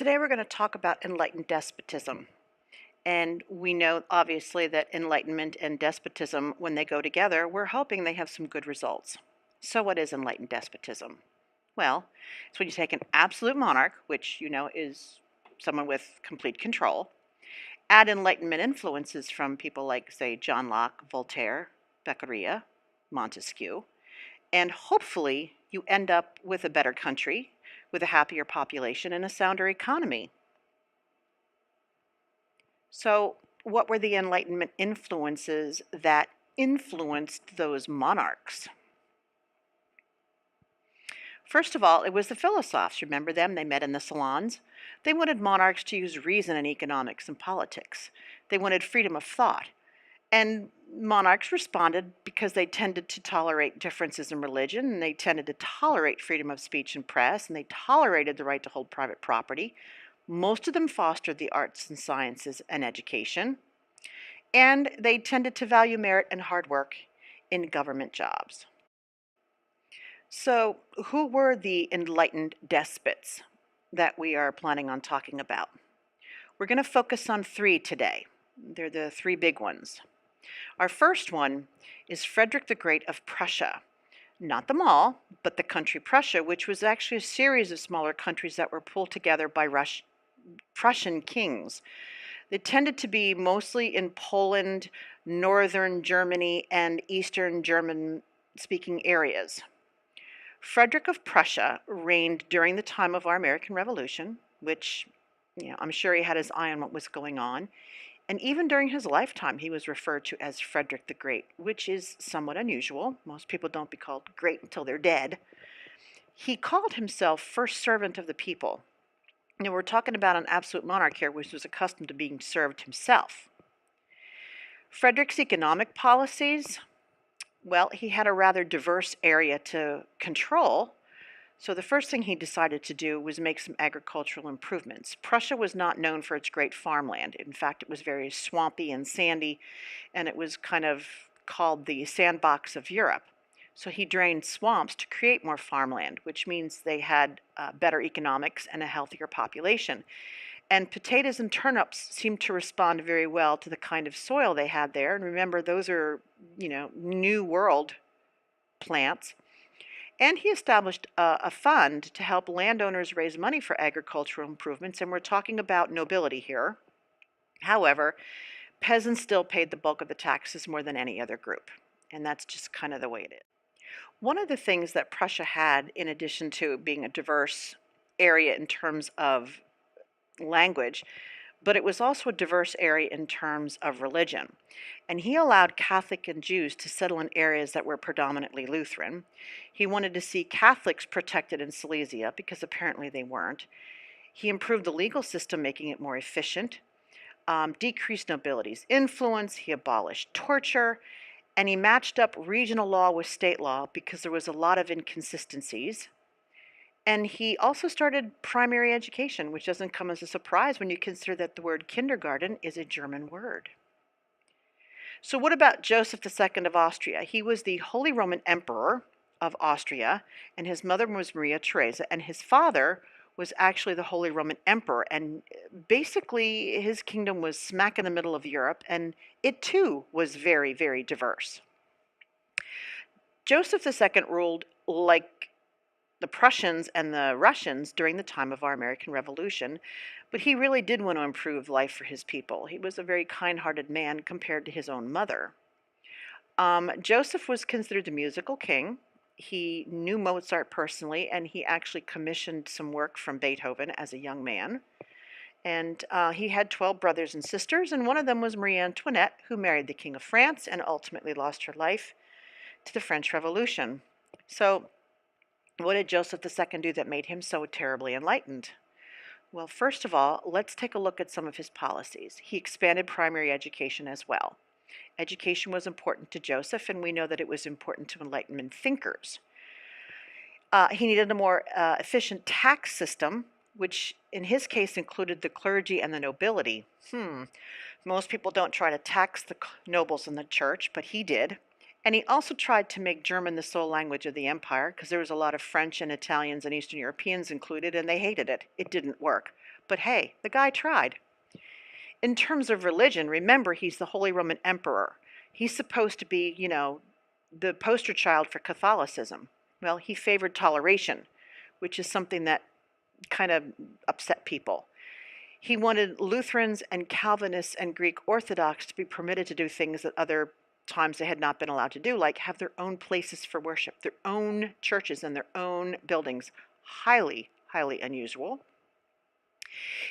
Today we're going to talk about enlightened despotism. And we know obviously that enlightenment and despotism, when they go together, we're hoping they have some good results. So what is enlightened despotism? Well, it's when you take an absolute monarch, which you know is someone with complete control, add enlightenment influences from people like, say, John Locke, Voltaire, Beccaria, Montesquieu, and hopefully you end up with a better country, with a happier population and a sounder economy. So, what were the Enlightenment influences that influenced those monarchs? First of all, it was the philosophes. Remember them? They met in the salons. They wanted monarchs to use reason in economics and politics. They wanted freedom of thought. And monarchs responded because they tended to tolerate differences in religion, and they tended to tolerate freedom of speech and press, and they tolerated the right to hold private property. Most of them fostered the arts and sciences and education, and they tended to value merit and hard work in government jobs. So, who were the enlightened despots that we are planning on talking about? We're going to focus on three today. They're the three big ones. Our first one is Frederick the Great of Prussia. Not them all, but the country Prussia, which was actually a series of smaller countries that were pulled together by Prussian kings. They tended to be mostly in Poland, northern Germany, and eastern German-speaking areas. Frederick of Prussia reigned during the time of our American Revolution, which, I'm sure he had his eye on what was going on. And even during his lifetime, he was referred to as Frederick the Great, which is somewhat unusual. Most people don't be called great until they're dead. He called himself first servant of the people. Now, we're talking about an absolute monarch here, which was accustomed to being served himself. Frederick's economic policies, well, he had a rather diverse area to control. So the first thing he decided to do was make some agricultural improvements. Prussia was not known for its great farmland. In fact, it was very swampy and sandy, and it was kind of called the sandbox of Europe. So he drained swamps to create more farmland, which means they had better economics and a healthier population. And potatoes and turnips seemed to respond very well to the kind of soil they had there. And remember, those are, New World plants. And he established a fund to help landowners raise money for agricultural improvements. And we're talking about nobility here. However, peasants still paid the bulk of the taxes more than any other group. And that's just kind of the way it is. One of the things that Prussia had, in addition to being a diverse area in terms of language, but it was also a diverse area in terms of religion. And he allowed Catholic and Jews to settle in areas that were predominantly Lutheran. He wanted to see Catholics protected in Silesia because apparently they weren't. He improved the legal system, making it more efficient, decreased nobility's influence, he abolished torture, and he matched up regional law with state law because there was a lot of inconsistencies. And he also started primary education, which doesn't come as a surprise when you consider that the word kindergarten is a German word. So what about Joseph II of Austria? He was the Holy Roman Emperor of Austria, and his mother was Maria Theresa, and his father was actually the Holy Roman Emperor. And basically, his kingdom was smack in the middle of Europe, and it too was very, very diverse. Joseph II ruled like the Prussians and the Russians during the time of our American Revolution, but he really did want to improve life for his people. He was a very kind-hearted man compared to his own mother. Joseph was considered the musical king. He knew Mozart personally, and he actually commissioned some work from Beethoven as a young man. And he had 12 brothers and sisters, and one of them was Marie Antoinette, who married the King of France and ultimately lost her life to the French Revolution. So what did Joseph II do that made him so terribly enlightened? Well, first of all, let's take a look at some of his policies. He expanded primary education as well. Education was important to Joseph, and we know that it was important to Enlightenment thinkers. He needed a more efficient tax system, which in his case included the clergy and the nobility. Most people don't try to tax the nobles in the church, but he did. And he also tried to make German the sole language of the empire, because there was a lot of French and Italians and Eastern Europeans included, and they hated it. It didn't work. but hey, the guy tried. In terms of religion, remember he's the Holy Roman Emperor. He's supposed to be, the poster child for Catholicism. Well, he favored toleration, which is something that kind of upset people. He wanted Lutherans and Calvinists and Greek Orthodox to be permitted to do things that other times they had not been allowed to do, like have their own places for worship, their own churches and their own buildings. Highly, highly unusual.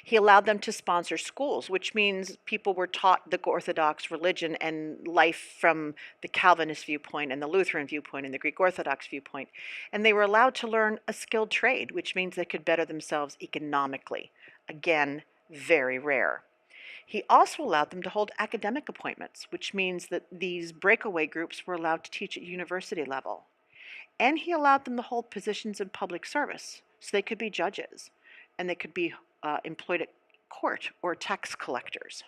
He allowed them to sponsor schools, which means people were taught the Orthodox religion and life from the Calvinist viewpoint and the Lutheran viewpoint and the Greek Orthodox viewpoint. And they were allowed to learn a skilled trade, which means they could better themselves economically. Again, very rare. He also allowed them to hold academic appointments, which means that these breakaway groups were allowed to teach at university level. And he allowed them to hold positions in public service, so they could be judges, and they could be employed at court or tax collectors.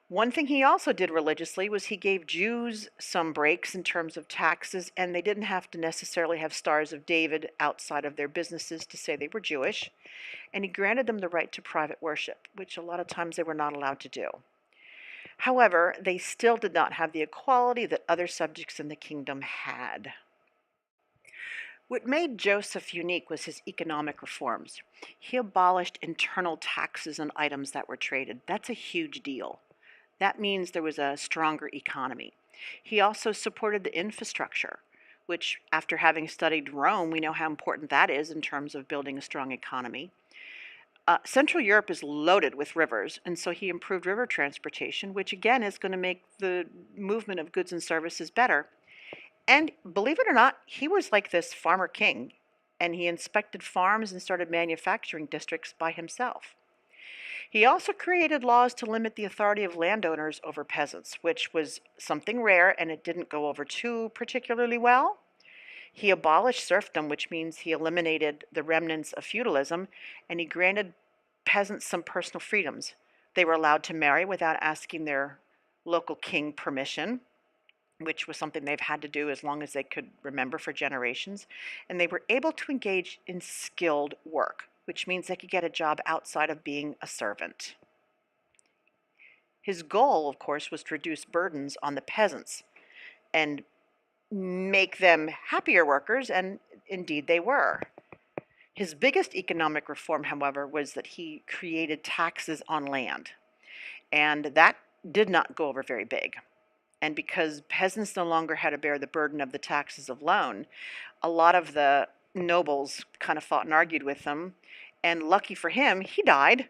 One thing he also did religiously was he gave Jews some breaks in terms of taxes, and they didn't have to necessarily have Stars of David outside of their businesses to say they were Jewish. And he granted them the right to private worship, which a lot of times they were not allowed to do. However, they still did not have the equality that other subjects in the kingdom had. What made Joseph unique was his economic reforms. He abolished internal taxes on items that were traded. That's a huge deal. That means there was a stronger economy. He also supported the infrastructure, which, after having studied Rome, we know how important that is in terms of building a strong economy. Central Europe is loaded with rivers, and so he improved river transportation, which again is going to make the movement of goods and services better. And believe it or not, he was like this farmer king, and he inspected farms and started manufacturing districts by himself. He also created laws to limit the authority of landowners over peasants, which was something rare, and it didn't go over too particularly well. He abolished serfdom, which means he eliminated the remnants of feudalism, and he granted peasants some personal freedoms. They were allowed to marry without asking their local king permission, which was something they've had to do as long as they could remember for generations. And they were able to engage in skilled work, which means they could get a job outside of being a servant. His goal, of course, was to reduce burdens on the peasants and make them happier workers, and indeed they were. His biggest economic reform, however, was that he created taxes on land, and that did not go over very big. And because peasants no longer had to bear the burden of the taxes alone, a lot of the nobles kind of fought and argued with him, and lucky for him, he died.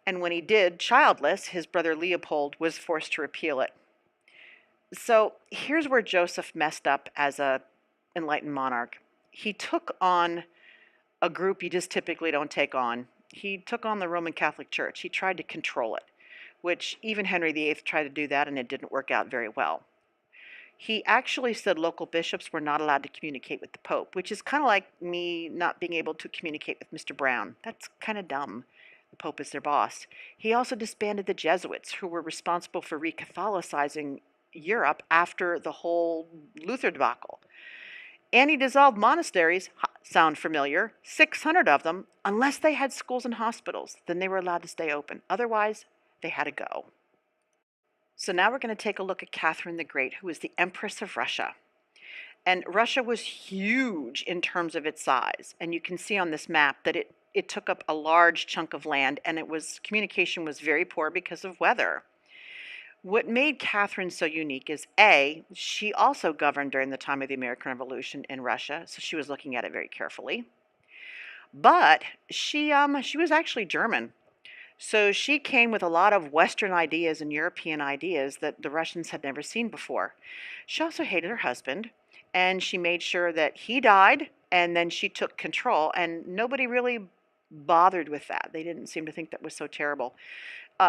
And when he did, childless, his brother Leopold was forced to repeal it. So here's where Joseph messed up as a enlightened monarch. He took on a group you just typically don't take on. He took on the Roman Catholic Church. He tried to control it, which even Henry VIII tried to do that, and it didn't work out very well. He actually said local bishops were not allowed to communicate with the Pope, which is kind of like me not being able to communicate with Mr. Brown. That's kind of dumb. The Pope is their boss. He also disbanded the Jesuits, who were responsible for re-Catholicizing Europe after the whole Luther debacle. And he dissolved monasteries, sound familiar, 600 of them, unless they had schools and hospitals. Then they were allowed to stay open. Otherwise, they had to go. So now we're going to take a look at Catherine the Great, who was the Empress of Russia. And Russia was huge in terms of its size. And you can see on this map that it took up a large chunk of land, and communication was very poor because of weather. What made Catherine so unique is A, she also governed during the time of the American Revolution in Russia, so she was looking at it very carefully. But she was actually German. So she came with a lot of Western ideas and European ideas that the Russians had never seen before. She also hated her husband, and she made sure that he died, and then she took control, and nobody really bothered with that. They didn't seem to think that was so terrible.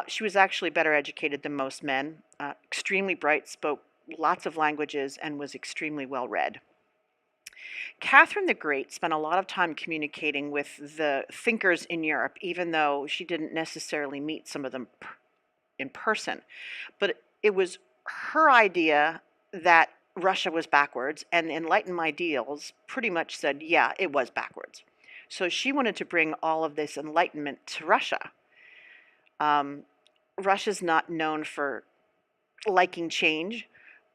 She was actually better educated than most men, extremely bright, spoke lots of languages, and was extremely well read. Catherine the Great spent a lot of time communicating with the thinkers in Europe, even though she didn't necessarily meet some of them in person. But it was her idea that Russia was backwards, and Enlightened ideals pretty much said, yeah, it was backwards. So she wanted to bring all of this enlightenment to Russia. Um, Russia's not known for liking change,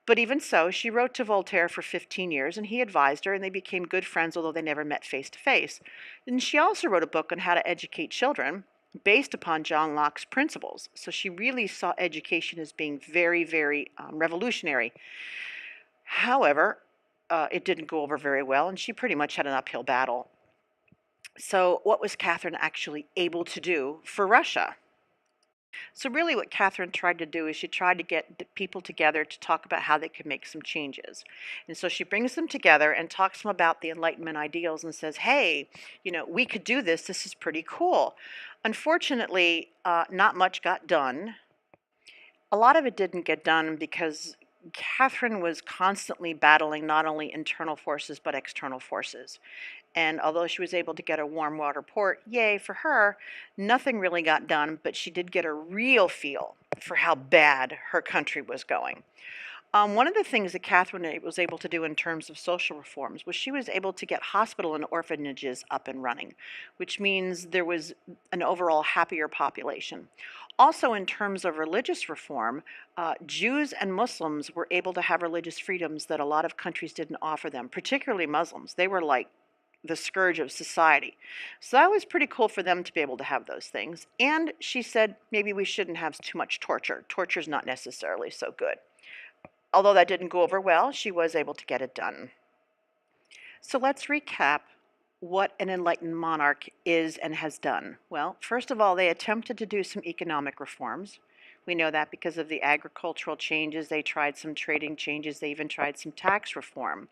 but even so, she wrote to Voltaire for 15 years and he advised her, and they became good friends, although they never met face to face. And she also wrote a book on how to educate children based upon John Locke's principles. So she really saw education as being very, very revolutionary. However, it didn't go over very well, and she pretty much had an uphill battle. So, what was Catherine actually able to do for Russia? So, really, what Catherine tried to do is she tried to get the people together to talk about how they could make some changes. And so she brings them together and talks to them about the Enlightenment ideals and says, hey, we could do this. This is pretty cool. Unfortunately, not much got done. A lot of it didn't get done because Catherine was constantly battling not only internal forces but external forces. And although she was able to get a warm water port, yay for her, nothing really got done, but she did get a real feel for how bad her country was going. One of the things that Catherine was able to do in terms of social reforms was she was able to get hospital and orphanages up and running, which means there was an overall happier population. Also, in terms of religious reform, Jews and Muslims were able to have religious freedoms that a lot of countries didn't offer them, particularly Muslims. They were like the scourge of society. So that was pretty cool for them to be able to have those things. And she said maybe we shouldn't have too much torture. Torture is not necessarily so good. Although that didn't go over well, she was able to get it done. So let's recap what an enlightened monarch is and has done. Well, first of all, they attempted to do some economic reforms. We know that because of the agricultural changes. They tried some trading changes. They even tried some tax reform.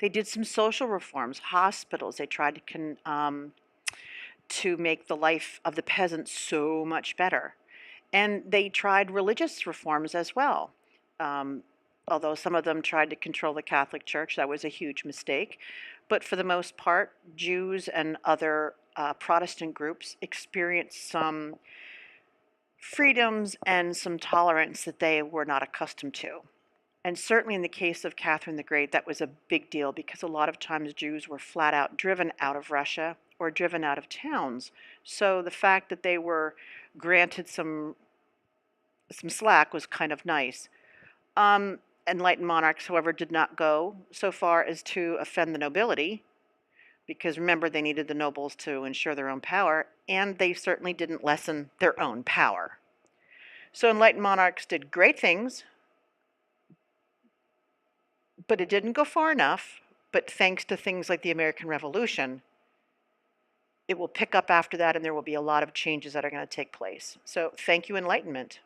They did some social reforms, hospitals. They tried to make the life of the peasants so much better. And they tried religious reforms as well. Although some of them tried to control the Catholic Church, that was a huge mistake. But for the most part, Jews and other Protestant groups experienced some freedoms and some tolerance that they were not accustomed to. And certainly in the case of Catherine the Great, that was a big deal because a lot of times Jews were flat out driven out of Russia or driven out of towns. So the fact that they were granted some slack was kind of nice. Enlightened monarchs, however, did not go so far as to offend the nobility, because remember, they needed the nobles to ensure their own power, and they certainly didn't lessen their own power. So enlightened monarchs did great things, but it didn't go far enough. But thanks to things like the American Revolution, it will pick up after that, and there will be a lot of changes that are going to take place. So thank you, Enlightenment.